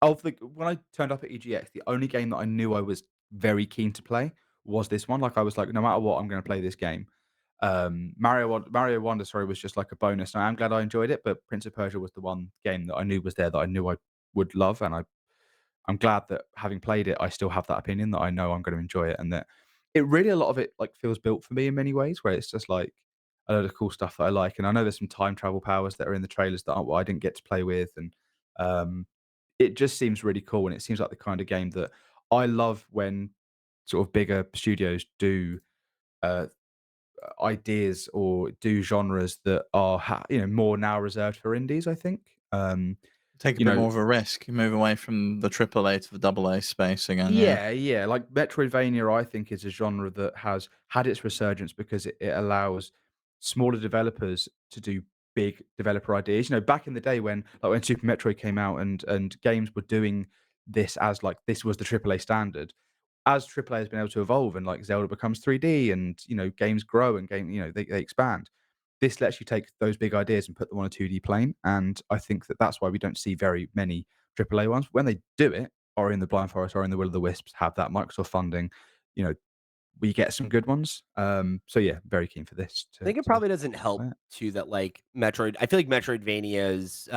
of the when I turned up at EGX, the only game that I knew I was very keen to play was this one. Like I was like, no matter what, I'm going to play this game. Mario Wonder, sorry, was just like a bonus. And I am glad I enjoyed it, but Prince of Persia was the one game that I knew was there that I knew I would love, and I'm glad that having played it, I still have that opinion that I know I'm going to enjoy it, and that it really a lot of it like feels built for me in many ways, where it's just like a lot of cool stuff that I like, and I know there's some time travel powers that are in the trailers that I didn't get to play with, and um, it just seems really cool, and it seems like the kind of game that I love when sort of bigger studios do uh, ideas or do genres that are more now reserved for indies. I think Take a you bit know more of a risk, move away from the AAA to the AA space again. Yeah. Yeah, like Metroidvania, I think is a genre that has had its resurgence because it allows smaller developers to do big developer ideas. Back in the day when Super Metroid came out and games were doing this as like this was the AAA standard. As AAA has been able to evolve and like Zelda becomes 3D and games grow and they expand. This lets you take those big ideas and put them on a 2D plane, and I think that that's why we don't see very many AAA ones. When they do it, or in the Blind Forest or in the Will of the Wisps have that Microsoft funding, you know, we get some good ones. So yeah, very keen for this I to think it to probably doesn't help play it. too that like Metroid. I feel like Metroidvania's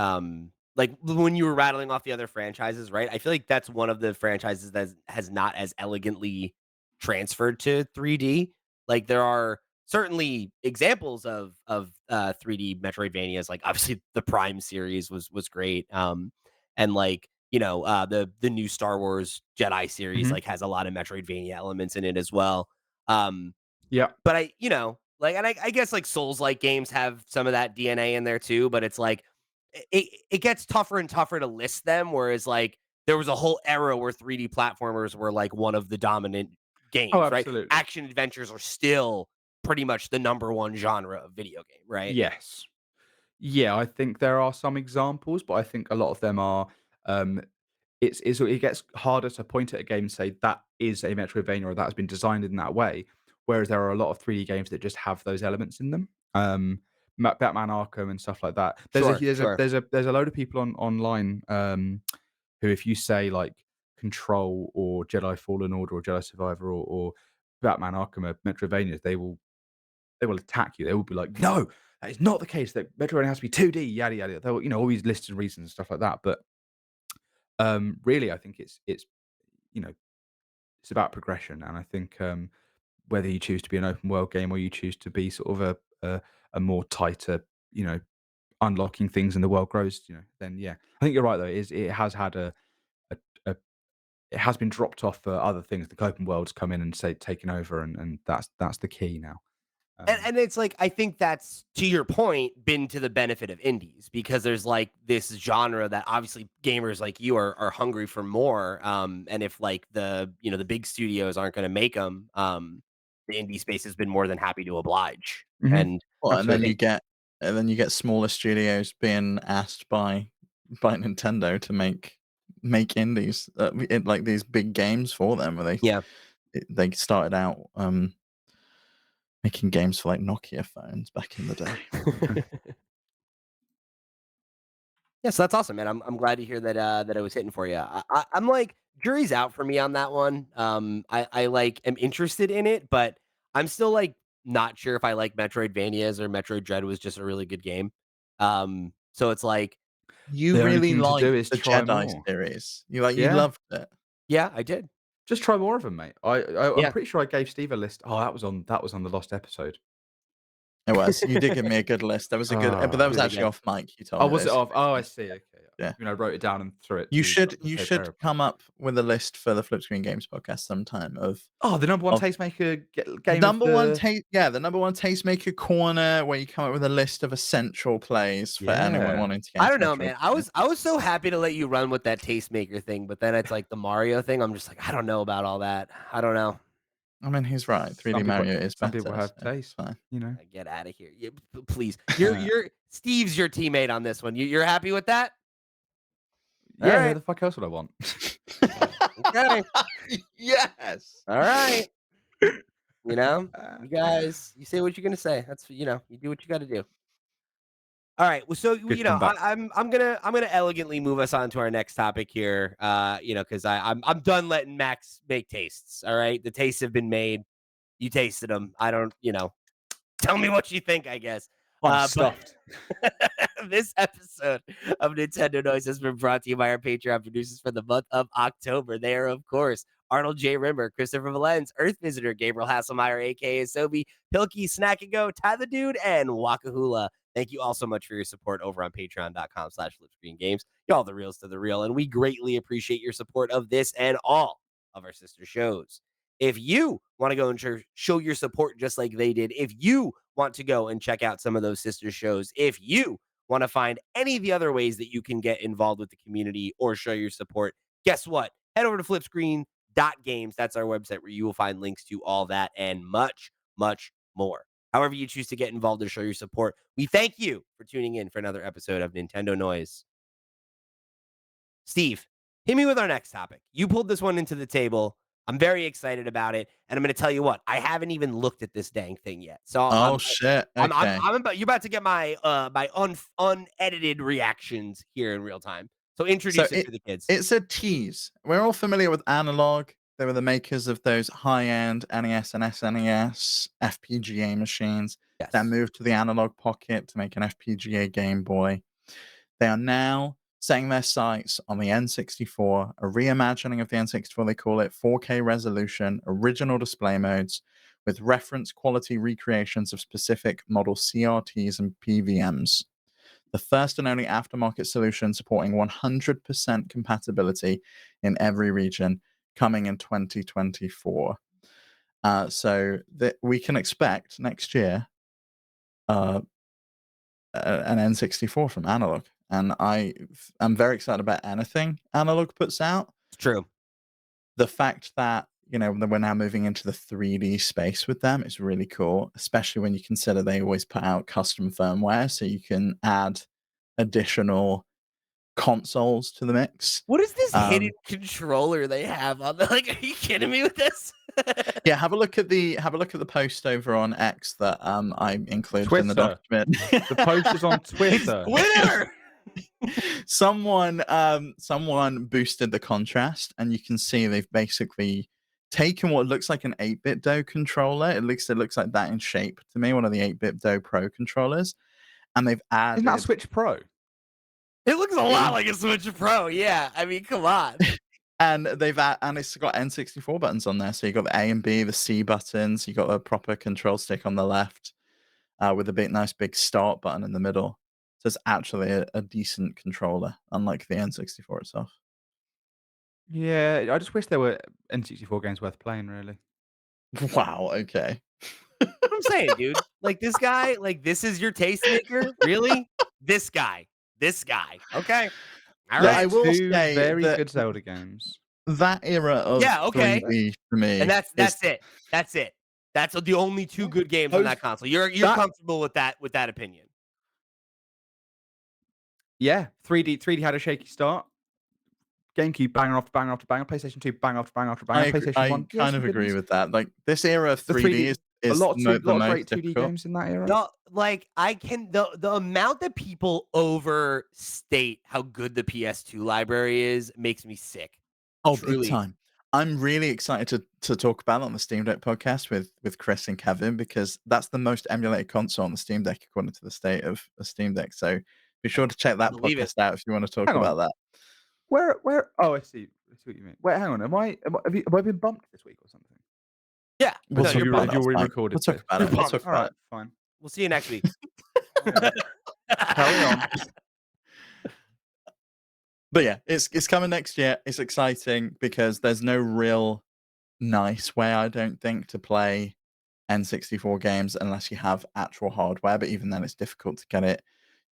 like when you were rattling off the other franchises, right? I feel like that's one of the franchises that has not as elegantly transferred to 3D. Like there are certainly examples of 3D Metroidvanias. Like obviously the Prime series was great. And like the new Star Wars Jedi series Mhm. like has a lot of Metroidvania elements in it as well. Um, Yeah. but like, and I guess like Souls-like games have some of that DNA in there too, but it's like it gets tougher and tougher to list them. Whereas like there was a whole era where 3D platformers were like one of the dominant Oh, games, right? absolutely. Action adventures are still pretty much the number one genre of video game, right? Yes. Yeah, I think there are some examples, but I think a lot of them are, um, it gets harder to point at a game and say that is a Metroidvania or that has been designed in that way. Whereas there are a lot of 3D games that just have those elements in them. Batman Arkham and stuff like that. Sure, sure. There's a load of people online who, if you say like Control or Jedi Fallen Order or Jedi Survivor or Batman Arkham are Metroidvanias, they will attack you. They will be like, no, that is not the case. That Metroidvania has to be 2D, yada yada. They'll all these lists and reasons and stuff like that. But really, I think it's you know it's about progression, and I think whether you choose to be an open world game or you choose to be sort of a more tighter, unlocking things and the world grows, then yeah, I think you're right though. It has had a, a it has been dropped off for other things. The open world's come in and say taken over, and that's the key now. Um, And it's like I think that's to your point been to the benefit of indies because there's like this genre that obviously gamers like you are hungry for more. And if like the big studios aren't going to make them, the indie space has been more than happy to oblige. mhm, And Well, I absolutely. think and then you get smaller studios being asked by Nintendo to make indies, like these big games for them, where yeah, they started out making games for like Nokia phones back in the day. Yeah, so that's awesome, man. I'm glad to hear that that it was hitting for you. I'm like jury's out for me on that one. I like am interested in it, but I'm still like not sure if I like Metroidvanias or Metroid Dread was just a really good game. So it's like, You The only really thing to liked do is the try Jedi more. series. You Yeah. loved it. yeah, I did. Just try more of them, mate. I'm Yeah, pretty sure I gave Steve a list. Oh, that was on the lost episode. It was. You did give me a good list. That was a good, but that Ah. was do it actually again. off mic. You told Oh, me was it this. off? Oh, I see. Okay. Yeah. I wrote it down and threw it You to should the you safe should therapist. come up with a list for the Flip Screen Games podcast sometime Oh, the number one of tastemaker game of the. the number one tastemaker corner where you come up with a list of essential plays for anyone Yeah. wanting to get I into don't know, Metroid. man. I was so happy to let you run with that tastemaker thing, but then it's like the Mario thing. I'm just like, I don't know about all that. I don't know. I mean, he's right. 3D Mario is Some people better, have so it's taste, fine. you know. Get out of here. Please. You're Steve's your teammate on this one. You're happy with that? All Yeah, who right. the fuck else would I want? Okay. Yes. All right. You know, Uh, you guys, you say what you're gonna say. That's you do what you got to do. All right. Well, so Good comeback. I'm gonna elegantly move us on to our next topic here. Because I'm done letting Max make tastes. All right, the tastes have been made. You tasted them. I don't. Tell me what you think. I guess. I'm But stuffed. this episode of Nintendo Noise has been brought to you by our Patreon producers for the month of October. They are, of course, Arnold J. Rimmer, Christopher Valenz, Earth Visitor, Gabriel Hasselmeyer, aka Sobi, Pilkey, Snack and Go, Ty the Dude, and Wakahula. Thank you all so much for your support over on patreon.com/flipscreengames. Y'all the reals to the real, and we greatly appreciate your support of this and all of our sister shows. If you want to go and show your support just like they did, if you want to go and check out some of those sister shows, if you want to find any of the other ways that you can get involved with the community or show your support, guess what? Head over to flipscreen.games. That's our website where you will find links to all that and much, much more. However you choose to get involved or show your support, we thank you for tuning in for another episode of Nintendo Noise. Steve, hit me with our next topic. You pulled this one into the table. I'm very excited about it, and I'm going to tell you what. I haven't even looked at this dang thing yet, so Oh shit. Okay. I'm about you're about to get my unedited reactions here in real time. So So introduce it to the kids. it's a tease. We're all familiar with Analogue. They were the makers of those high-end NES and SNES FPGA machines that Yes. moved to the Analog Pocket to make an FPGA Game Boy. They are now setting their sights on the N64, a reimagining of the N64, they call it, 4K resolution, original display modes, with reference quality recreations of specific model CRTs and PVMs. The first and only aftermarket solution supporting 100% compatibility in every region, coming in 2024. So that we can expect next year uh, an N64 from Analog. And I'm very excited about anything Analog puts out. It's true. The fact that that we're now moving into the 3D space with them is really cool, especially when you consider they always put out custom firmware, so you can add additional consoles to the mix. What is this hidden controller they have on the are you kidding me with this? Yeah, have a look at the post over on X that I included in the Twitter. document. The post is on Twitter. Winner! Someone boosted the contrast, and you can see they've basically taken what looks like an 8-bit Do controller. It looks like that in shape to me, one of the 8-bit Do Pro controllers, and they've Isn't that a added. Switch Pro? It looks a lot like a Switch Pro. Yeah, I mean, come on. And it's got N64 buttons on there. So you got the A and B, the C buttons. You got a proper control stick on the left, with a nice big start button in the middle. So it's actually a decent controller, unlike the N64 itself. Yeah, I just wish there were N64 games worth playing, really. Wow. Okay. What I'm saying, dude. Like this guy, like this is your tastemaker? Really? This guy. Okay. All Look, right. I will Two say very that good Zelda games. that era of Yeah, okay. 3D for me, And that's is it. That's it. That's the only two good games on Those that console. You're that comfortable with that opinion. Yeah, 3D had a shaky start. GameCube banger after banger after banger. PlayStation 2 banger after banger after banger. I agree, PlayStation I 1, yeah, kind some of good agree ones. with that. Like this era of The 3D 3D A is lot of two the lot of most great 2D difficult. games in that era. I can the amount that people overstate how good the PS2 library is makes me sick. Oh, big Truly. time. I'm really excited to talk about it on the Steam Deck podcast with Chris and Kevin because that's the most emulated console on the Steam Deck according to the state of the Steam Deck. So be sure to check I that believe it. podcast out if you want to talk Hang on. about that. Where oh, I see. I see what you mean. Wait, hang on. Have I been bumped this week or something? Yeah. We'll No, Or talk you're about have that. you bumped. It's already fine. recorded We'll talk this? about You're it. We'll bumped. talk All about right, it. fine. We'll see you next week. Yeah. Carry on. But yeah, it's coming next year. It's exciting because there's no real nice way, I don't think, to play N64 games unless you have actual hardware. But even then, it's difficult to get it.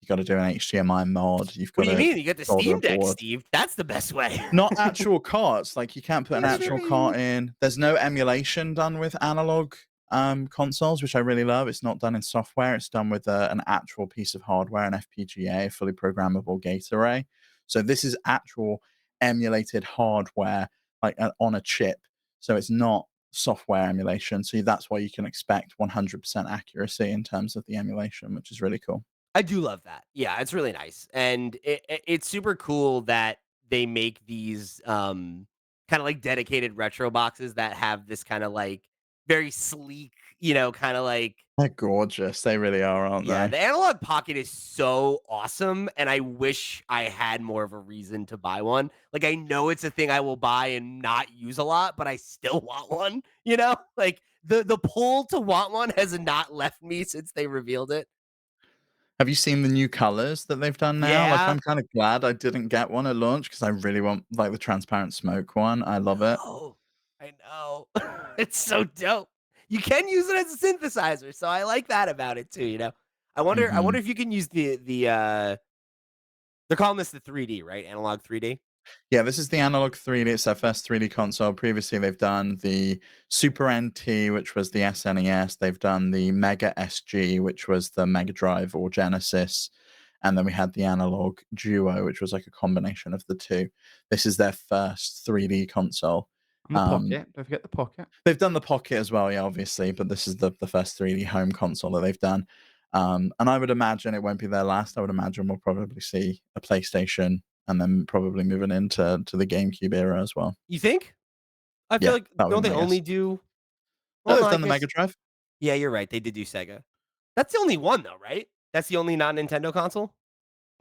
You got to do an HDMI mod. You've What got do you to mean? You get the solder a Steam Deck, board. Steve. That's the best way. Not actual carts. Like you can't put an Yes, actual right. cart in. There's no emulation done with analog consoles, which I really love. It's not done in software. It's done with an actual piece of hardware, an FPGA, a fully programmable gate array. So this is actual emulated hardware, like on a chip. So it's not software emulation. So that's why you can expect 100% accuracy in terms of the emulation, which is really cool. I do love that. Yeah, it's really nice, and it's super cool that they make these kind of like dedicated retro boxes that have this kind of like very sleek, kind of like They're gorgeous. They really are, aren't yeah. they? The Analog Pocket is so awesome, and I wish I had more of a reason to buy one. Like I know it's a thing I will buy and not use a lot, but I still want one. Like the pull to want one has not left me since they revealed it. Have you seen the new colors that they've done now? Like, Yeah. I'm kinda glad I didn't get one at launch because I really want, like, the transparent smoke one. I love it. Oh, I know. It's so dope. You can use it as a synthesizer, so I like that about it too. I wonder Mhm. if you can use they're calling this the 3D, right? Analog 3D? Yeah, this is the Analog 3D. It's their first 3D console. Previously, they've done the Super NT, which was the SNES. They've done the Mega SG, which was the Mega Drive or Genesis. And then we had the Analog Duo, which was like a combination of the two. This is their first 3D console. And the Um, Pocket. Don't forget the Pocket. They've done the Pocket as well, yeah, obviously, but this is the first 3D home console that they've done. And I would imagine it won't be their last. I would imagine we'll probably see a PlayStation and then probably moving into the GameCube era as well. You think? I feel Yeah, like that would don't be they my guess. only do No, well, no, they've I done the Mega guess Drive. yeah, you're right. They did do Sega. That's the only one though, right? That's the only non-Nintendo console?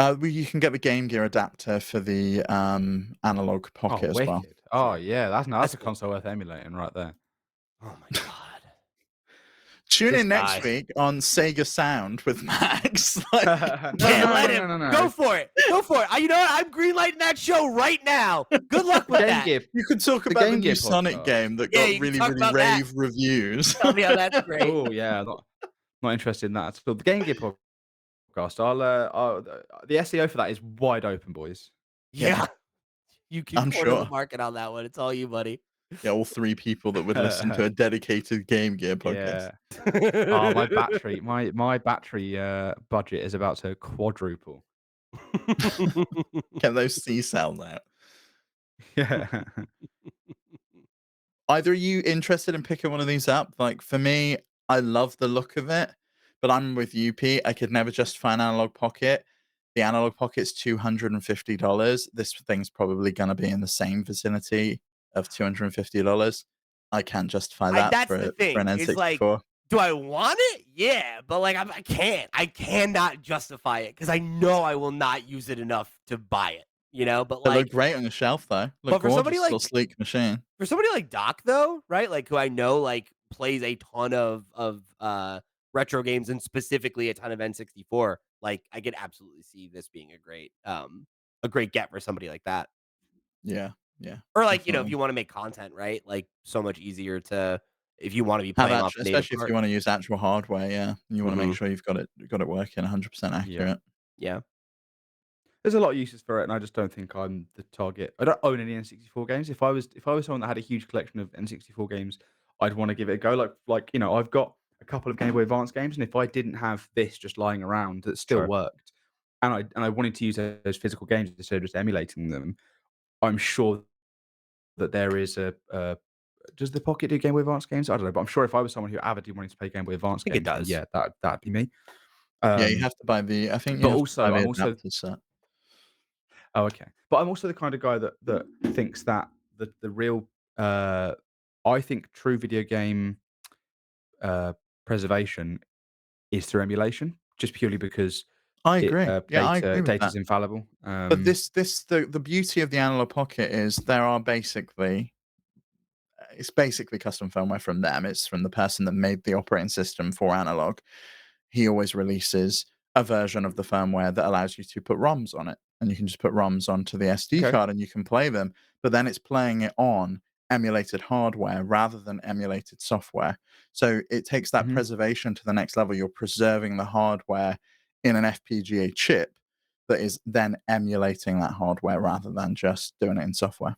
You can get the Game Gear adapter for the Analog Oh, Pocket as well. wicked. Oh, Sure. yeah. That's That's a cool. console worth emulating right there. Oh my god. Tune This in guy. next week on Sega Sound with Max. Like, No, Yeah, no, let no, no, him. no, no. Go for it. Go for it. You know what? I'm greenlighting that show right now. Good luck with Game that. Gear. you could talk The about the Game new Gear Sonic podcast. game that Yeah, got you can really, talk really about that. rave reviews. Tell me how that's great. Oh, yeah. Not interested in that at all. The Game Gear podcast. The SEO for that is wide open, boys. Yeah, Yeah. You can I'm corner the sure. market on that one. It's all you, buddy. Yeah, all three people that would listen to a dedicated Game Gear podcast. Yeah. Oh, my battery budget is about to quadruple. Get those C cells out. Yeah. Either are you interested in picking one of these up? Like for me, I love the look of it, but I'm with you, Pete. I could never justify an analog pocket. The analog pocket's $250. This thing's probably gonna be in the same vicinity of $250. I can't justify that That's the for an thing. It's like, N64. do I want it? Yeah, but like I can't. I cannot justify it because I know I will not use it enough to buy it. But They look like, great on the shelf though. Look but for somebody gorgeous, little like sleek machine. Doc though, right? Like who I know like plays a ton of retro games and specifically a ton of N64. Like I could absolutely see this being a great get for somebody like that. Yeah, yeah, Or like, if definitely. you wanna make content, right? Like, so much easier to if you wanna be Have playing off actually, a native especially if you card. wanna use actual hardware, yeah. You wanna make Mhm. sure you've got it working 100% Yeah. accurate. Yeah. There's a lot of uses for it, and I just don't think I'm the target. I don't own any N64 games. If I was someone that had a huge collection of N64 games, I'd want to give it a go. I've got a couple of Game Boy Advance games, and if I didn't have this just lying around that still Sure. worked, and I wanted to use those physical games instead of just emulating them, I'm sure that there is does the Pocket do Game Boy Advance games? I don't know, but I'm sure if I was someone who avidly wanted to play Game Boy Advance I think it games, then does. yeah, that'd be me. Yeah, you Um, have to buy the. I think you but have to buy also, the I'm also adapter set. oh, okay. But I'm also the kind of guy that thinks that the real, uh, I think true video game uh, preservation is through emulation, just purely because I agree. Yeah, I agree with that. data's infallible. But the beauty of the Analog Pocket is there are basically it's basically custom firmware from them. It's from the person that made the operating system for Analog. He always releases a version of the firmware that allows you to put ROMs on it. And you can just put ROMs onto the SD Okay. card and you can play them. But then it's playing it on emulated hardware rather than emulated software. So it takes that Mhm. preservation to the next level. You're preserving the hardware in an FPGA chip that is then emulating that hardware rather than just doing it in software.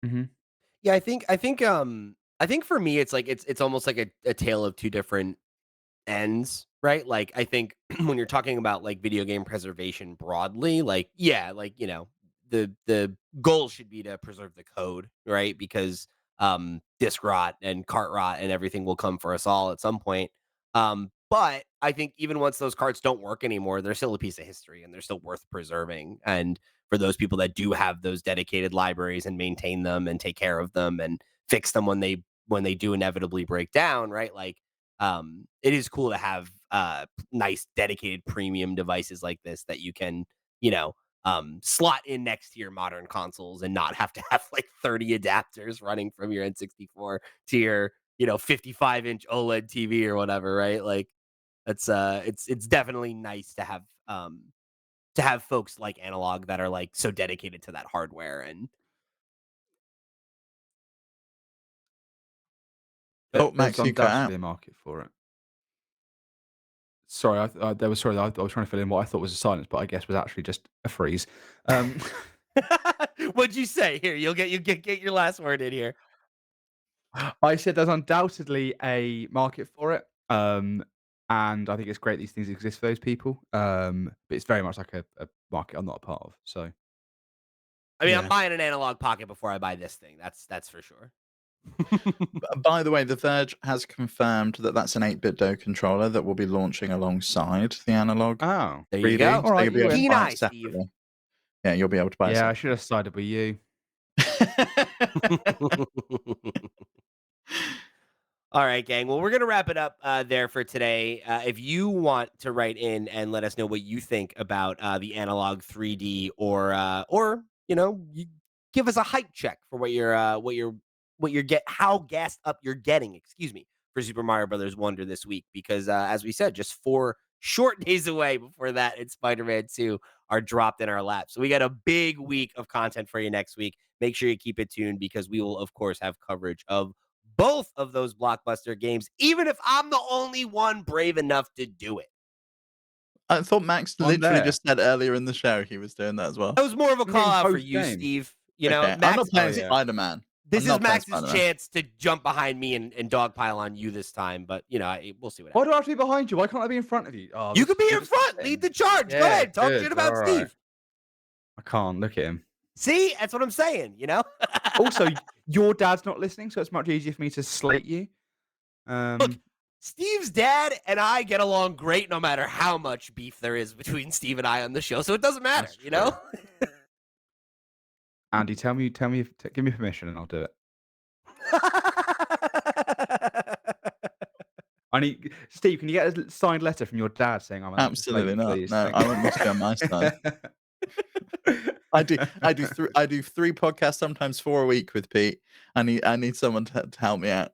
Mhm. Yeah, I think for me it's like it's almost like a tale of two different ends, right? Like, I think when you're talking about, like, video game preservation broadly, like, yeah, like, the goal should be to preserve the code, right? Because, disk rot and cart rot and everything will come for us all at some point. But I think even once those carts don't work anymore, they're still a piece of history and they're still worth preserving. And for those people that do have those dedicated libraries and maintain them and take care of them and fix them when they do inevitably break down, right? Like, it is cool to have nice dedicated premium devices like this that you can, you know, slot in next to your modern consoles and not have to have like 30 adapters running from your N64 to your, 55-inch OLED TV or whatever, right? Like that's it's definitely nice to have folks like Analog that are like so dedicated to that hardware and Oh, There's Max, you cut out. undoubtedly a market for it. Sorry, I was trying to fill in what I thought was a silence, but I guess was actually just a freeze. Um, What'd you say? Here, get your last word in here. I said there's undoubtedly a market for it, and I think it's great these things exist for those people. But it's very much like a market I'm not a part of. So I mean, I'm yeah. buying an analog pocket before I buy this thing. That's for sure. By the way, The Verge has confirmed that that's an 8-bit-do controller that will be launching alongside the Analog Oh, There you 3D, go. all so right, you'll be you able to win. Keen buy it eye, Steve. separately. Yeah, you'll be able to buy it Yeah, I separately. should have sided with you. All right, gang. Well, we're gonna wrap it up there for today. If you want to write in and let us know what you think about the analog 3D, or you give us a hype check for what you're get how gassed up you're getting. Excuse me, for Super Mario Brothers Wonder this week, because as we said, just 4 short days away before that and Spider-Man 2 are dropped in our lap. So we got a big week of content for you next week. Make sure you keep it tuned because we will, of course, have coverage of both of those blockbuster games, even if I'm the only one brave enough to do it. I thought Max I'm literally there. just said earlier in the show he was doing that as well. That was more of a I'm call getting out for both you, games. Steve. Okay, I'm not Max, Oh playing yeah. Spider-Man. I'm this is not playing Max's Spider-Man. chance to jump behind me and dogpile on you this time, but we'll see what Why happens. do I have to be behind you? Why can't I be in front of you? Oh, You could be you're in just front, lead upsetting the me. charge. Go Yeah, ahead, talk shit good. All about right. Steve. I can't look at him. See, that's what I'm saying. Also, your dad's not listening, so it's much easier for me to slate you. Look, Um, Steve's dad and I get along great no matter how much beef there is between Steve and I on the show, so it doesn't matter, that's you know? true. Andy, give me permission, and I'll do it. I need Steve. Can you get a signed letter from your dad saying I'm allowed to slate Absolutely you, not. please? No, Thank I want you to be on my side. I do 3 podcasts, sometimes 4 a week with Pete. I need someone to help me out,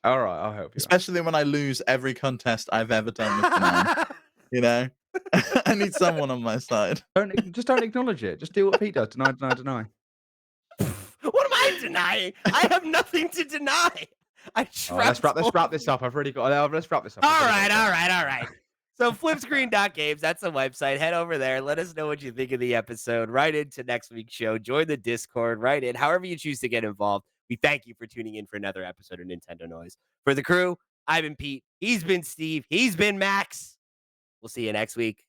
All right, I'll help you out. especially when I lose every contest I've ever done with the man, you know? I need someone on my side. Don't acknowledge it. Just do what Pete does. Deny, deny, deny. What am I denying? I have nothing to deny. I All right, trapped let's both wrap of this you. up. I've already got. Let's wrap this up. I've All already right, got all to right, all right. So flipscreen.games, that's the website. Head over there. Let us know what you think of the episode. Right into next week's show. Join the Discord. Right in. However you choose to get involved. We thank you for tuning in for another episode of Nintendo Noise. For the crew, I've been Pete. He's been Steve. He's been Max. We'll see you next week.